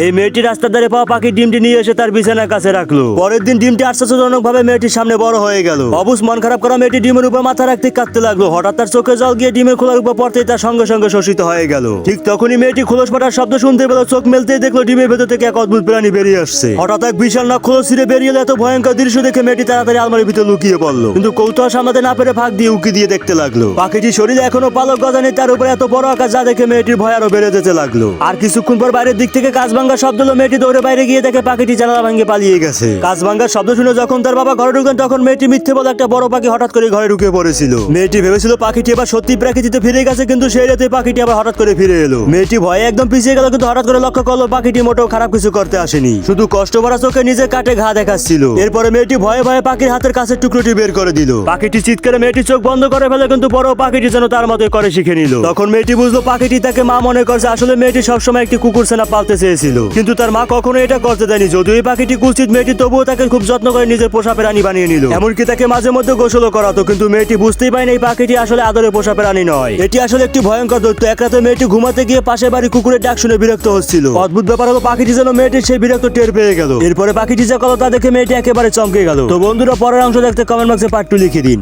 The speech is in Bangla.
এই মেয়েটি রাস্তার ধারে পাওয়া পাখির ডিমটি নিয়ে এসে তার বিছানার কাছে রাখলো। পরের দিন ডিমটি আশ্চর্যজনক ভাবে মেয়েটির সামনে বড় হয়ে গেল। অবুজ মন খারাপ করা মেয়েটি ডিমের উপর মাথা রাখতে কাঁদতে লাগলো। হঠাৎ তার চোখে জল গিয়ে ডিমের খোলার উপর পড়তেই তার সঙ্গে সঙ্গে শোষিত হয়ে গেল। ঠিক তখনই মেয়েটি খোলস ফাটার শব্দ শুনতে পেল। চোখ মেলতেই দেখলো ডিমের ভেতর থেকে এক অদ্ভুত প্রাণী বেরিয়ে আসছে। হঠাৎ এক বিশাল নখ খোলস ছিঁড়ে বেরিয়ে এলো। এত ভয়ঙ্কর দৃশ্য দেখে মেয়েটি তাড়াতাড়ি আলমারির ভিতরে লুকিয়ে পড়লো। কিন্তু কৌতূহল সামলাতে না পেরে ফাঁক দিয়ে উকি দিয়ে দেখতে লাগলো। পাখিটির শরীরে এখনো পালক গজানি, তার উপরে এত বড় আকাশ, যা দেখে মেয়েটির ভয় আরো বেড়ে যেতে লাগলো। আর কিছুক্ষণ পর বাইরের দিক থেকে কাঁচ ভাঙার শব্দ হলো। মেয়েটি দৌড়ে বাইরে গিয়ে দেখে পাখিটি জানালা ভাঙে পালিয়ে গেছে। কাঁচ ভাঙার শব্দ শুনে যখন তার বাবা ঘরে ঢুকেন, তখন মেয়েটি মিথ্যে বলে একটা বড় পাখি হঠাৎ করে ঘরে ঢুকে পড়েছিল। মেয়েটি ভেবেছিল পাখিটি এবার সত্যি প্রকৃতিতে ফিরে গেছে, কিন্তু সেই রাতে পাখিটি আবার হঠাৎ করে ফিরে এলো। মেয়েটি ভয়ে একদম পিছিয়ে গেল, কিন্তু হঠাৎ করে লক্ষ্য করলো পাখিটি মোটেও খারাপ কিছু করতে আসেনি, শুধু কষ্ট ভরা চোখে নিজের কাটে ঘা দেখাচ্ছিল। এরপরে মেয়েটি ভয়ে ভয়ে পাখির হাতের কাছে টুকরোটি বের করে দিল। পাখিটি চিৎকারে মেয়েটি চোখ বন্ধ করে ফেলে, কিন্তু বড় পাখিটি যেন তার মতো করে শিখে নিল। তখন মেয়েটি বুঝলো পাখিটি তাকে মা মনে করছে। আসলে মেয়েটি সবসময় একটি কুকুর ছানা পালতে চেয়েছিল, কিন্তু তার মা কখনো এটা করতে দেয়নি। যদিও এই পাখিটি কুৎসিত, মেয়েটি তবুও তাকে খুব যত্ন করে নিজের পোষা প্রাণী বানিয়ে নিল। এমনকি তাকে মাঝে মধ্যে গোসলও করাতো। কিন্তু মেয়েটি বুঝতেই পারেনি এই পাখিটি আসলে আদরে পোষা প্রাণী নয়, এটি আসলে একটি ভয়ঙ্কর দৈত্য। এক রাতে মেয়েটি ঘুমাতে গিয়ে পাশের বাড়ি কুকুরের ডাক শুনে বিরক্ত হচ্ছিল। অদ্ভুত ব্যাপার হলো পাখিটি যেন মেয়েটির সেই বিরক্ত টের পেয়ে গেল। এরপরে পাখিটি যা করলো তা দেখে মেয়েটি একেবারে চমকে গেল। তো বন্ধুরা, পরের অংশ দেখতে কমেন্ট বক্সে পার্ট 2 লিখে দিন।